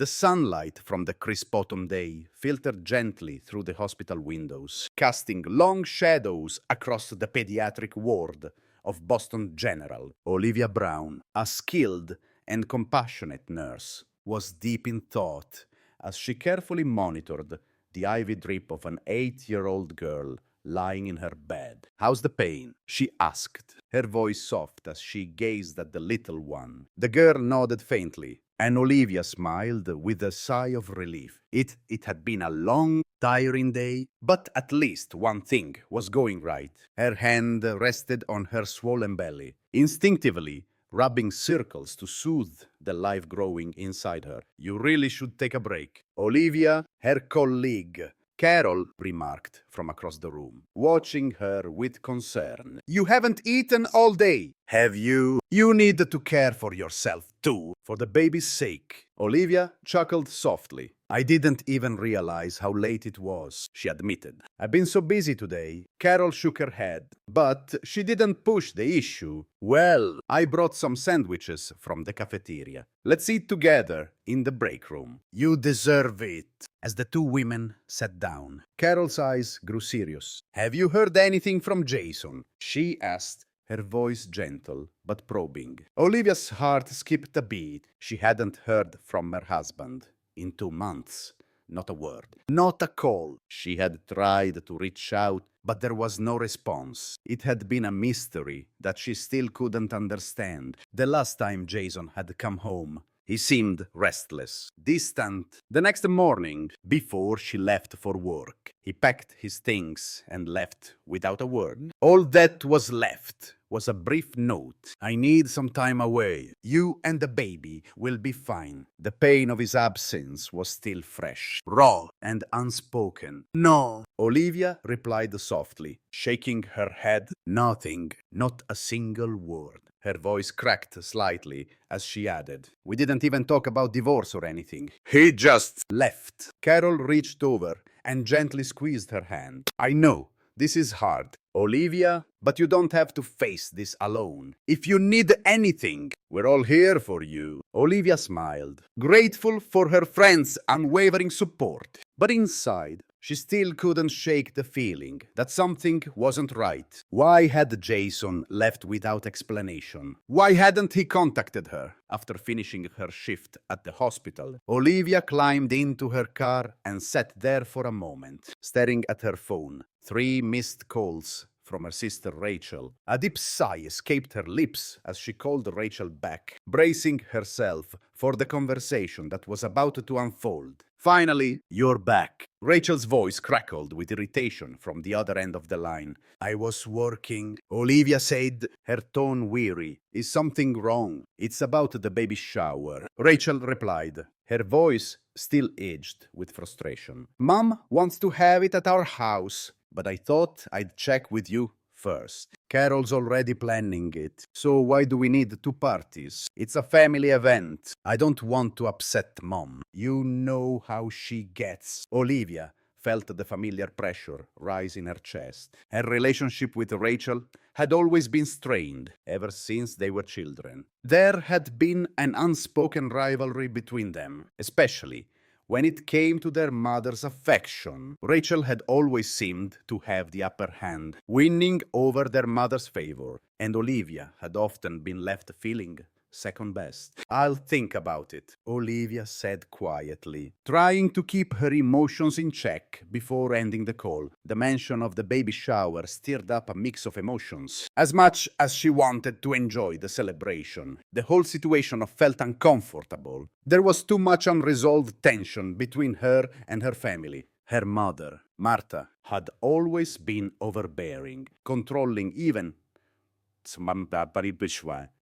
The sunlight from the crisp autumn day filtered gently through the hospital windows, casting long shadows across the pediatric ward of Boston General. Olivia Brown, a skilled and compassionate nurse, was deep in thought as she carefully monitored the IV drip of an 8-year-old girl lying in her bed. "How's the pain?" she asked, her voice soft as she gazed at the little one. The girl nodded faintly, and Olivia smiled with a sigh of relief. It had been a long, tiring day, but at least one thing was going right. Her hand rested on her swollen belly, instinctively rubbing circles to soothe the life growing inside her. "You really should take a break." Olivia, her colleague, Carol remarked from across the room, watching her with concern. "You haven't eaten all day, have you? You need to care for yourself too, for the baby's sake." Olivia chuckled softly. "I didn't even realize how late it was," she admitted. "I've been so busy today." Carol shook her head, but she didn't push the issue. "Well, I brought some sandwiches from the cafeteria. Let's eat together in the break room." "You deserve it." As the two women sat down, Carol's eyes grew serious. "Have you heard anything from Jason?" she asked, her voice gentle but probing. Olivia's heart skipped a beat. She hadn't heard from her husband in 2 months. Not a word. Not a call. She had tried to reach out, but there was no response. It had been a mystery that she still couldn't understand. The last time Jason had come home, he seemed restless, distant. The next morning, before she left for work, he packed his things and left without a word. All that was left was a brief note. "I need some time away. You and the baby will be fine." The pain of his absence was still fresh, raw, and unspoken. "No," Olivia replied softly, shaking her head. "Nothing, not a single word." Her voice cracked slightly as she added, "We didn't even talk about divorce or anything. He just left." Carol reached over and gently squeezed her hand. "I know, this is hard, Olivia, but you don't have to face this alone. If you need anything, we're all here for you." Olivia smiled, grateful for her friend's unwavering support. But inside, she still couldn't shake the feeling that something wasn't right. Why had Jason left without explanation? Why hadn't he contacted her after finishing her shift at the hospital? Olivia climbed into her car and sat there for a moment, staring at her phone. 3 missed calls from her sister Rachel. A deep sigh escaped her lips as she called Rachel back, bracing herself for the conversation that was about to unfold. "Finally, you're back." Rachel's voice crackled with irritation from the other end of the line. "I was working," Olivia said, her tone weary. "Is something wrong?" "It's about the baby shower," Rachel replied, her voice still edged with frustration. "Mom wants to have it at our house, but I thought I'd check with you first." "Carol's already planning it, so why do we need 2 parties? It's a family event. I don't want to upset Mom. You know how she gets." Olivia felt the familiar pressure rise in her chest. Her relationship with Rachel had always been strained ever since they were children. There had been an unspoken rivalry between them, especially when it came to their mother's affection. Rachel had always seemed to have the upper hand, winning over their mother's favor, and Olivia had often been left feeling second best. "I'll think about it," Olivia said quietly, trying to keep her emotions in check before ending the call. The mention of the baby shower stirred up a mix of emotions. As much as she wanted to enjoy the celebration, the whole situation felt uncomfortable. There was too much unresolved tension between her and her family. Her mother, Martha, had always been overbearing, controlling even.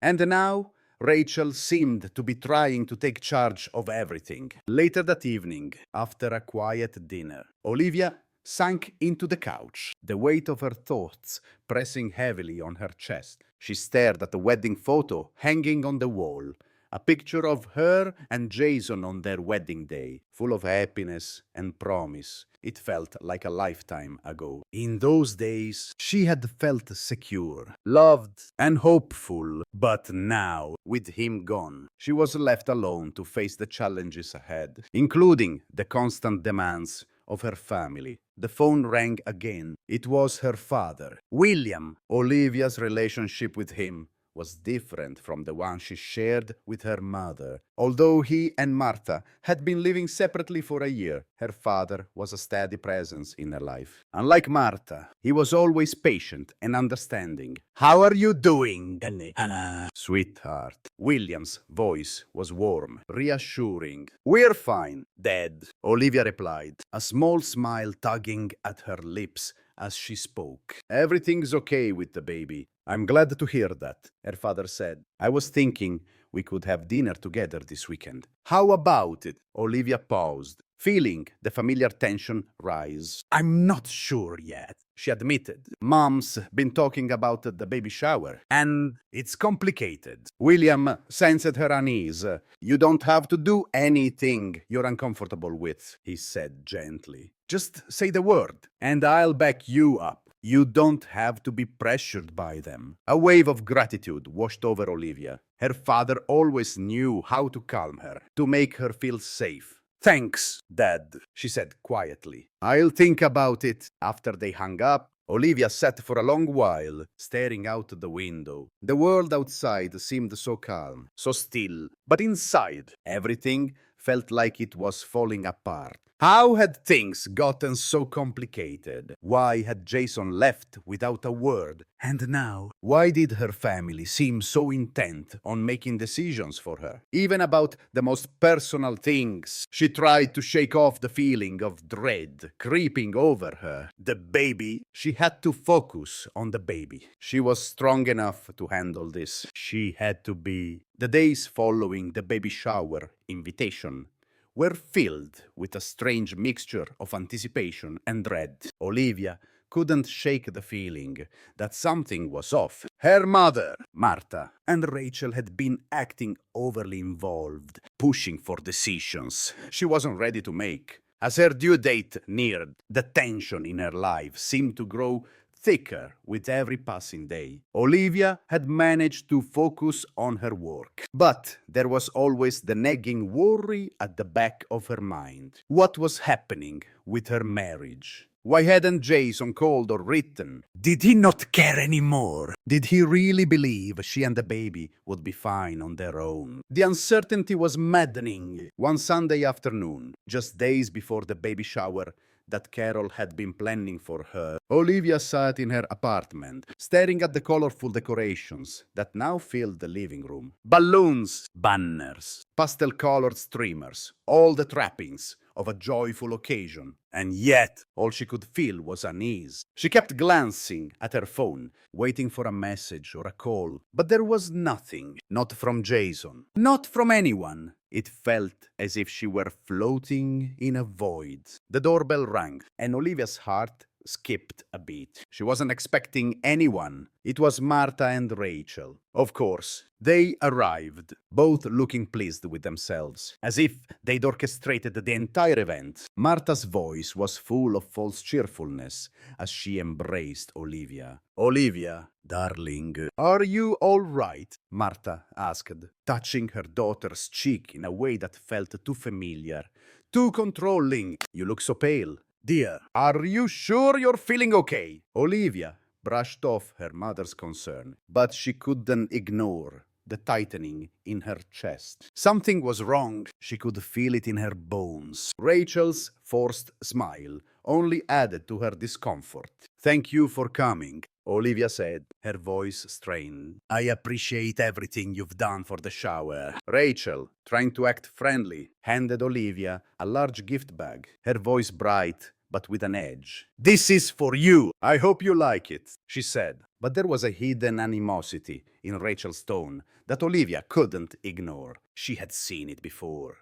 And now Rachel seemed to be trying to take charge of everything. Later that evening, after a quiet dinner, Olivia sank into the couch, the weight of her thoughts pressing heavily on her chest. She stared at the wedding photo hanging on the wall, A picture of her and Jason on their wedding day, full of happiness and promise. It felt like a lifetime ago. In those days, she had felt secure, loved, and hopeful. But now, with him gone, she was left alone to face the challenges ahead, including the constant demands of her family. The phone rang again. It was her father, William. Olivia's relationship with him was different from the one she shared with her mother. Although he and Martha had been living separately for a year, her father was a steady presence in her life. Unlike Martha, he was always patient and understanding. "How are you doing, Hannah? Sweetheart." William's voice was warm, reassuring. "We're fine, Dad," Olivia replied, a small smile tugging at her lips as she spoke. "Everything's okay with the baby." "I'm glad to hear that," her father said. "I was thinking we could have dinner together this weekend." "How about it?" Olivia paused, feeling the familiar tension rise. "I'm not sure yet," she admitted. "Mom's been talking about the baby shower, and it's complicated." William sensed her unease. "You don't have to do anything you're uncomfortable with," he said gently. "Just say the word, and I'll back you up. You don't have to be pressured by them." A wave of gratitude washed over Olivia. Her father always knew how to calm her, to make her feel safe. "Thanks, Dad," she said quietly. "I'll think about it." After they hung up, Olivia sat for a long while, staring out the window. The world outside seemed so calm, so still, but inside, everything felt like it was falling apart. How had things gotten so complicated? Why had Jason left without a word? And now, why did her family seem so intent on making decisions for her? Even about the most personal things. She tried to shake off the feeling of dread creeping over her. The baby. She had to focus on the baby. She was strong enough to handle this. She had to be. The days following the baby shower invitation were filled with a strange mixture of anticipation and dread. Olivia couldn't shake the feeling that something was off. Her mother, Martha, and Rachel had been acting overly involved, pushing for decisions she wasn't ready to make. As her due date neared, the tension in her life seemed to grow thicker with every passing day. Olivia had managed to focus on her work, but there was always the nagging worry at the back of her mind. What was happening with her marriage? Why hadn't Jason called or written? Did he not care anymore? Did he really believe she and the baby would be fine on their own? The uncertainty was maddening. One Sunday afternoon, just days before the baby shower that Carol had been planning for her, Olivia sat in her apartment, staring at the colorful decorations that now filled the living room. Balloons, banners, pastel-colored streamers, all the trappings of a joyful occasion. And yet, all she could feel was unease. She kept glancing at her phone, waiting for a message or a call. But there was nothing. Not from Jason. Not from anyone. It felt as if she were floating in a void. The doorbell rang, and Olivia's heart skipped a beat. She wasn't expecting anyone. It was Martha and Rachel. Of course, they arrived, both looking pleased with themselves, as if they'd orchestrated the entire event. Martha's voice was full of false cheerfulness as she embraced Olivia. "Olivia, darling, are you all right?" Martha asked, touching her daughter's cheek in a way that felt too familiar, too controlling. "You look so pale. Dear, are you sure you're feeling okay?" Olivia brushed off her mother's concern, but she couldn't ignore the tightening in her chest. Something was wrong. She could feel it in her bones. Rachel's forced smile only added to her discomfort. "Thank you for coming," Olivia said, her voice strained. "I appreciate everything you've done for the shower." Rachel, trying to act friendly, handed Olivia a large gift bag, her voice bright but with an edge. "This is for you. I hope you like it," she said. But there was a hidden animosity in Rachel's tone that Olivia couldn't ignore. She had seen it before.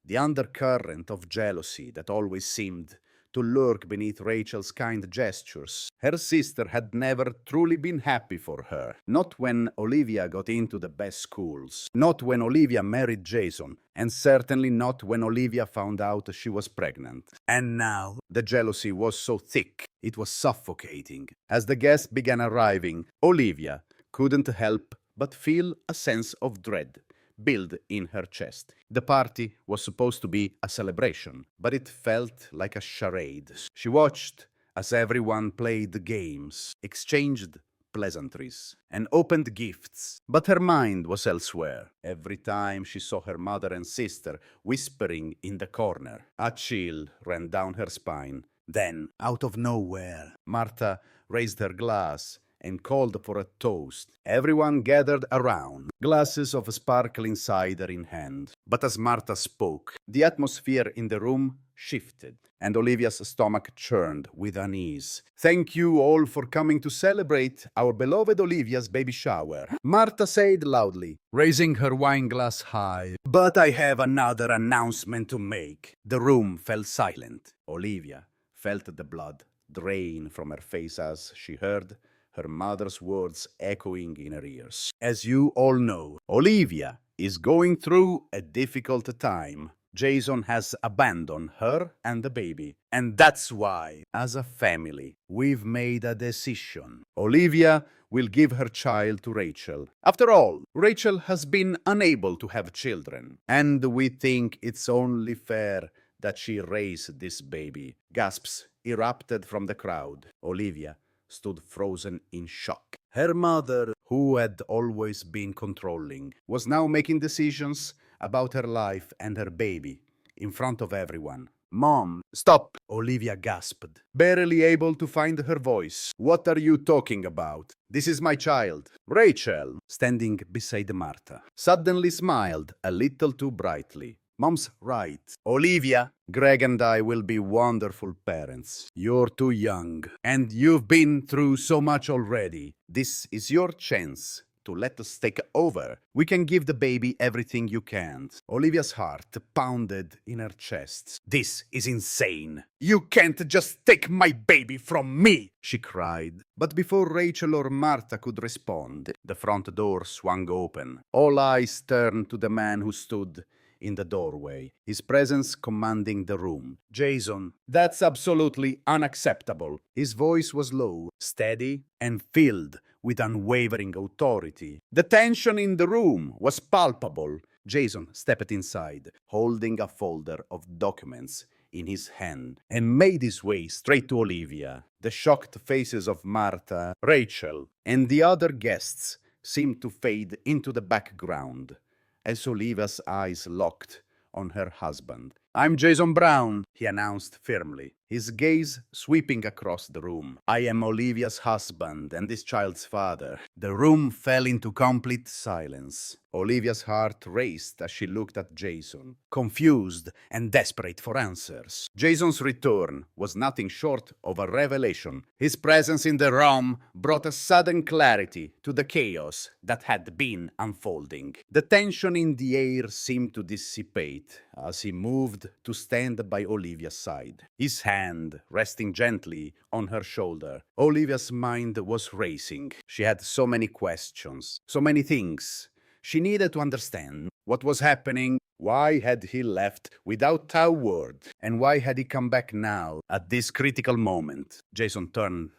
The undercurrent of jealousy that always seemed to lurk beneath Rachel's kind gestures. Her sister had never truly been happy for her. Not when Olivia got into the best schools. Not when Olivia married Jason. And certainly not when Olivia found out she was pregnant. And now, the jealousy was so thick, it was suffocating. As the guests began arriving, Olivia couldn't help but feel a sense of dread build in her chest. The party was supposed to be a celebration, but it felt like a charade. She watched as everyone played games, exchanged pleasantries, and opened gifts. But her mind was elsewhere. Every time she saw her mother and sister whispering in the corner, a chill ran down her spine. Then, out of nowhere, Martha raised her glass and called for a toast. Everyone gathered around, glasses of sparkling cider in hand. But as Martha spoke, the atmosphere in the room shifted, and Olivia's stomach churned with unease. "Thank you all for coming to celebrate our beloved Olivia's baby shower," Martha said loudly, raising her wine glass high. "But I have another announcement to make." The room fell silent. Olivia felt the blood drain from her face as she heard her mother's words echoing in her ears. "As you all know, Olivia is going through a difficult time. Jason has abandoned her and the baby. And that's why, as a family, we've made a decision. Olivia will give her child to Rachel. After all, Rachel has been unable to have children. And we think it's only fair that she raise this baby." Gasps erupted from the crowd. Olivia stood frozen in shock. Her mother, who had always been controlling, was now making decisions about her life and her baby in front of everyone. "Mom, stop!" Olivia gasped, barely able to find her voice. "What are you talking about? This is my child." Rachel, standing beside Martha, suddenly smiled a little too brightly. "Mom's right. Olivia, Greg and I will be wonderful parents. You're too young, and you've been through so much already. This is your chance to let us take over. We can give the baby everything you can't." Olivia's heart pounded in her chest. "This is insane. You can't just take my baby from me," she cried. But before Rachel or Martha could respond, the front door swung open. All eyes turned to the man who stood in the doorway, his presence commanding the room. "Jason, that's absolutely unacceptable." His voice was low, steady, and filled with unwavering authority. The tension in the room was palpable. Jason stepped inside, holding a folder of documents in his hand, and made his way straight to Olivia. The shocked faces of Martha, Rachel, and the other guests seemed to fade into the background as Olivia's eyes locked on her husband. "I'm Jason Brown," he announced firmly, his gaze sweeping across the room. "I am Olivia's husband and this child's father." The room fell into complete silence. Olivia's heart raced as she looked at Jason, confused and desperate for answers. Jason's return was nothing short of a revelation. His presence in the room brought a sudden clarity to the chaos that had been unfolding. The tension in the air seemed to dissipate as he moved to stand by Olivia's side, his hand resting gently on her shoulder. Olivia's mind was racing. She had so many questions, so many things she needed to understand. What was happening? Why had he left without a word? And why had he come back now, at this critical moment? Jason turned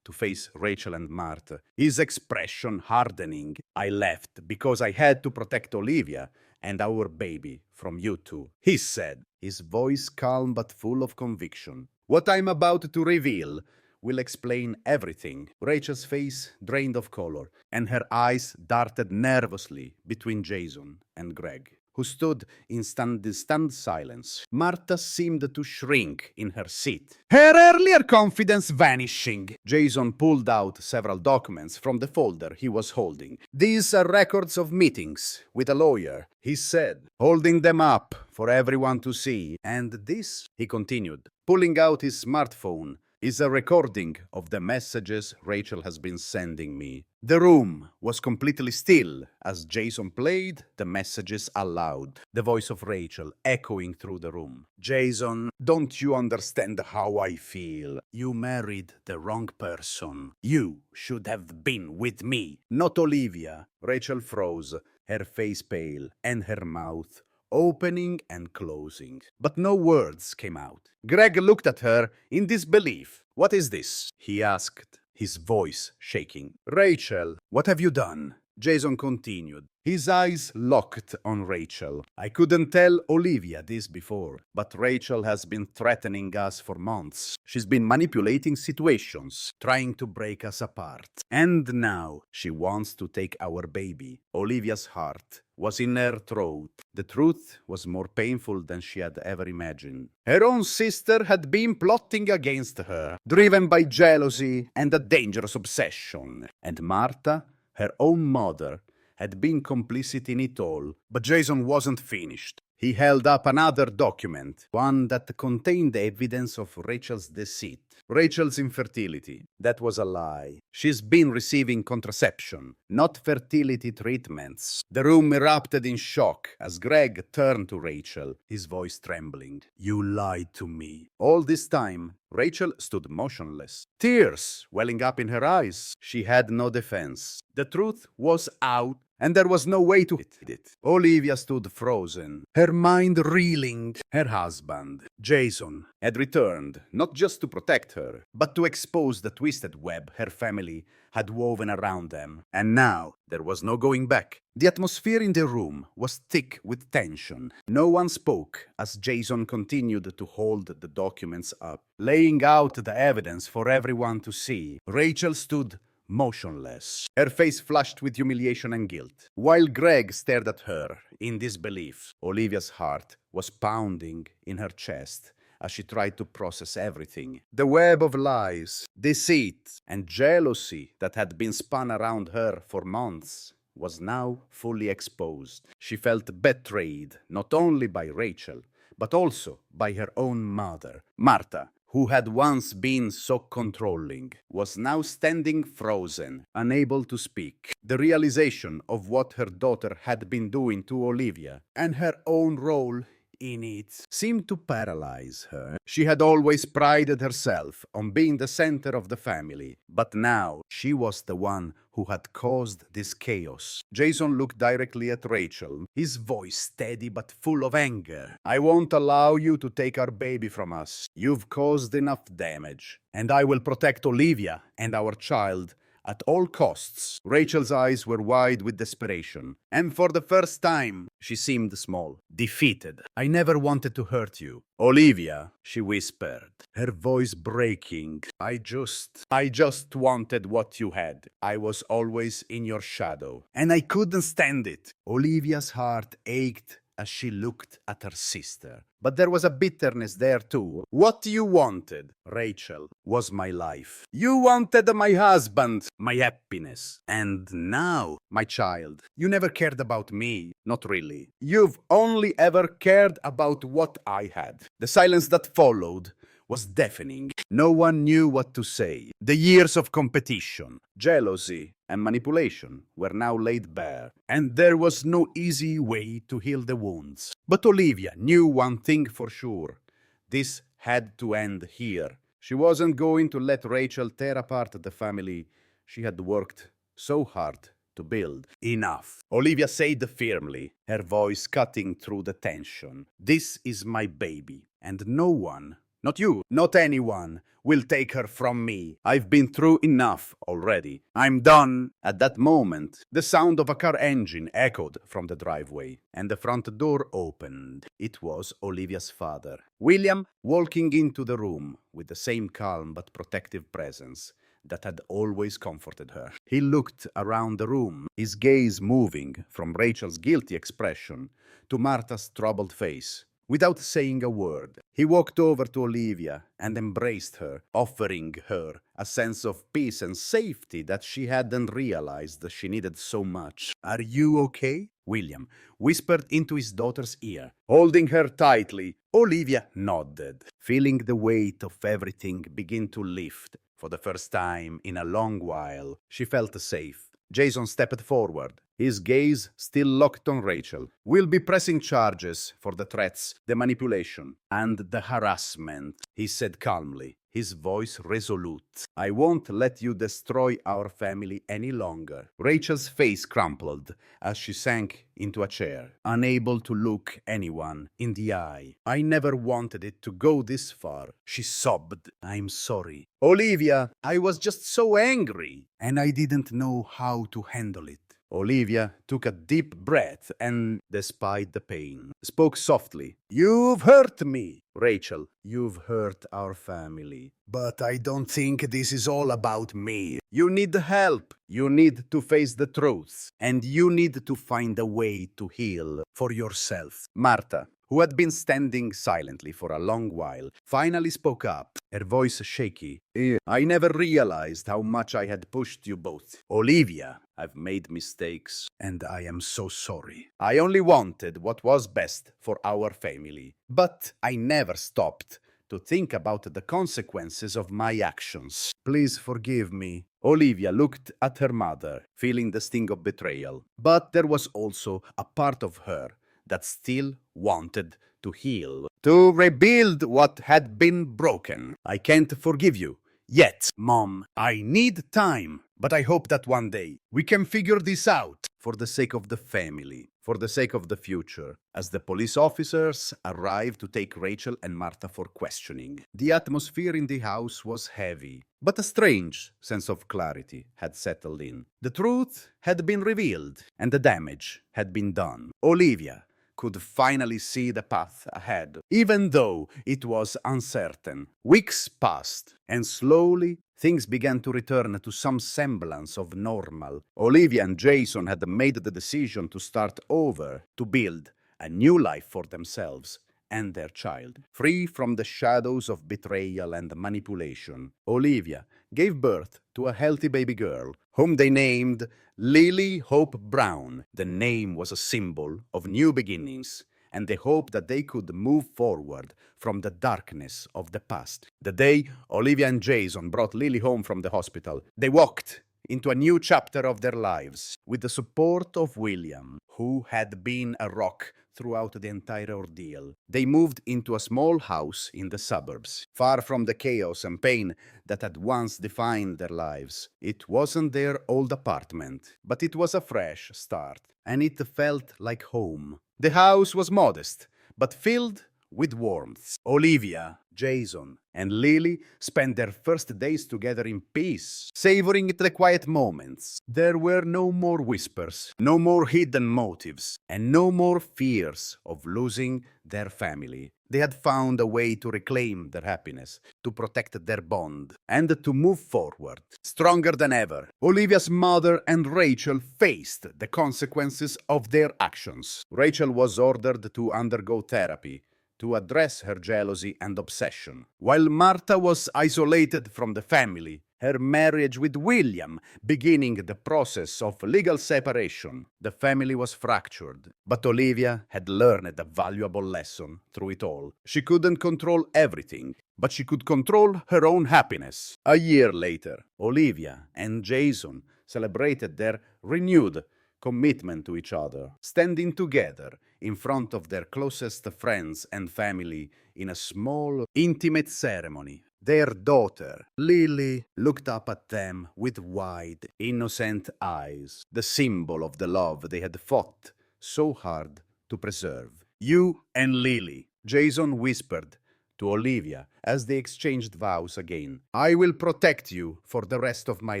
to face Rachel and Martha, his expression hardening. "I left because I had to protect Olivia and our baby from you two," he said, his voice calm but full of conviction. "What I'm about to reveal will explain everything." Rachel's face drained of color, and her eyes darted nervously between Jason and Greg, who stood in stunned silence. Martha seemed to shrink in her seat, her earlier confidence vanishing. Jason pulled out several documents from the folder he was holding. "These are records of meetings with a lawyer," he said, holding them up for everyone to see. "And this," he continued, pulling out his smartphone is a recording of the messages Rachel has been sending me. The room was completely still as Jason played the messages aloud, the voice of Rachel echoing through the room. Jason, don't you understand how I feel? You married the wrong person. You should have been with me, not Olivia. Rachel froze, her face pale and her mouth opening and closing. But no words came out. Greg looked at her in disbelief. What is this? He asked, his voice shaking. Rachel, what have you done? Jason continued, his eyes locked on Rachel. I couldn't tell Olivia this before, but Rachel has been threatening us for months. She's been manipulating situations, trying to break us apart. And now she wants to take our baby. Olivia's heart was in her throat. The truth was more painful than she had ever imagined. Her own sister had been plotting against her, driven by jealousy and a dangerous obsession. And Martha, her own mother, had been complicit in it all. But Jason wasn't finished. He held up another document, one that contained evidence of Rachel's deceit, Rachel's infertility. That was a lie. She's been receiving contraception, not fertility treatments. The room erupted in shock as Greg turned to Rachel, his voice trembling. You lied to me. All this time, Rachel stood motionless, tears welling up in her eyes. She had no defense. The truth was out, and there was no way to hide it. Olivia stood frozen, her mind reeling. Her husband, Jason, had returned, not just to protect her, but to expose the twisted web her family had woven around them. And now there was no going back. The atmosphere in the room was thick with tension. No one spoke as Jason continued to hold the documents up, laying out the evidence for everyone to see. Rachel stood motionless, her face flushed with humiliation and guilt, while Greg stared at her in disbelief. Olivia's heart was pounding in her chest as she tried to process everything. The web of lies, deceit, and jealousy that had been spun around her for months was now fully exposed. She felt betrayed not only by Rachel, but also by her own mother. Martha, who had once been so controlling, was now standing frozen, unable to speak. The realization of what her daughter had been doing to Olivia and her own role in it seemed to paralyze her. She had always prided herself on being the center of the family, but now she was the one who had caused this chaos. Jason looked directly at Rachel, his voice steady but full of anger. I won't allow you to take our baby from us. You've caused enough damage, and I will protect Olivia and our child at all costs. Rachel's eyes were wide with desperation, and for the first time, she seemed small, defeated. I never wanted to hurt you. Olivia, she whispered, her voice breaking. I just wanted what you had. I was always in your shadow, and I couldn't stand it. Olivia's heart ached as she looked at her sister. But there was a bitterness there too. What you wanted, Rachel, was my life. You wanted my husband, my happiness. And now, my child, you never cared about me. Not really. You've only ever cared about what I had. The silence that followed was deafening. No one knew what to say. The years of competition, jealousy, and manipulation were now laid bare, and there was no easy way to heal the wounds. But Olivia knew one thing for sure. This had to end here. She wasn't going to let Rachel tear apart the family she had worked so hard to build. Enough, Olivia said firmly, her voice cutting through the tension. This is my baby, and no one, not you, not anyone, will take her from me. I've been through enough already. I'm done. At that moment, the sound of a car engine echoed from the driveway, and the front door opened. It was Olivia's father, William, walking into the room with the same calm but protective presence that had always comforted her. He looked around the room, his gaze moving from Rachel's guilty expression to Martha's troubled face. without saying a word. He walked over to Olivia and embraced her, offering her a sense of peace and safety that she hadn't realized she needed so much. "Are you okay?" William whispered into his daughter's ear, holding her tightly. Olivia nodded, feeling the weight of everything begin to lift. For the first time in a long while, she felt safe. Jason stepped forward, his gaze still locked on Rachel. "We'll be pressing charges for the threats, the manipulation, and the harassment," he said calmly, his voice resolute. "I won't let you destroy our family any longer." Rachel's face crumpled as she sank into a chair, unable to look anyone in the eye. "I never wanted it to go this far," she sobbed. "I'm sorry. Olivia, I was just so angry, and I didn't know how to handle it." Olivia took a deep breath and, despite the pain, spoke softly. "You've hurt me." "Rachel, you've hurt our family. But I don't think this is all about me. You need help. You need to face the truth. And you need to find a way to heal for yourself." Martha, who had been standing silently for a long while, finally spoke up, her voice shaky. "I never realized how much I had pushed you both. Olivia, I've made mistakes, and I am so sorry. I only wanted what was best for our family. But I never stopped to think about the consequences of my actions. Please forgive me." Olivia looked at her mother, feeling the sting of betrayal. But there was also a part of her that still wanted to heal, to rebuild what had been broken. "I can't forgive you yet, Mom. I need time. But I hope that one day we can figure this out for the sake of the family, for the sake of the future." As the police officers arrived to take Rachel and Martha for questioning, the atmosphere in the house was heavy, but a strange sense of clarity had settled in. The truth had been revealed, and the damage had been done. Olivia could finally see the path ahead, even though it was uncertain. Weeks passed, and slowly things began to return to some semblance of normal. Olivia and Jason had made the decision to start over, to build a new life for themselves and their child, free from the shadows of betrayal and manipulation. Olivia gave birth to a healthy baby girl, whom they named Lily Hope Brown. The name was a symbol of new beginnings and the hope that they could move forward from the darkness of the past. The day Olivia and Jason brought Lily home from the hospital, they walked into a new chapter of their lives with the support of William, who had been a rock throughout the entire ordeal. They moved into a small house in the suburbs, far from the chaos and pain that had once defined their lives. It wasn't their old apartment, but it was a fresh start, and it felt like home. The house was modest, but filled with warmth. Olivia, Jason, and Lily spent their first days together in peace, savoring the quiet moments. There were no more whispers, no more hidden motives, and no more fears of losing their family. They had found a way to reclaim their happiness, to protect their bond, and to move forward, stronger than ever. Olivia's mother and Rachel faced the consequences of their actions. Rachel was ordered to undergo therapy to address her jealousy and obsession, while Martha was isolated from the family, her marriage with William beginning the process of legal separation. The family was fractured, but Olivia had learned a valuable lesson through it all. She couldn't control everything, but she could control her own happiness. A year later, Olivia and Jason celebrated their renewed commitment to each other, standing together in front of their closest friends and family in a small, intimate ceremony. Their daughter, Lily, looked up at them with wide, innocent eyes, the symbol of the love they had fought so hard to preserve. "You and Lily," Jason whispered to Olivia as they exchanged vows again. "I will protect you for the rest of my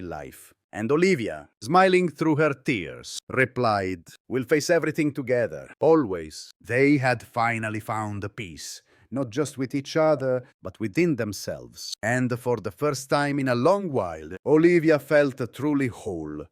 life." And Olivia, smiling through her tears, replied, "We'll face everything together, always." They had finally found peace, not just with each other, but within themselves. And for the first time in a long while, Olivia felt truly whole.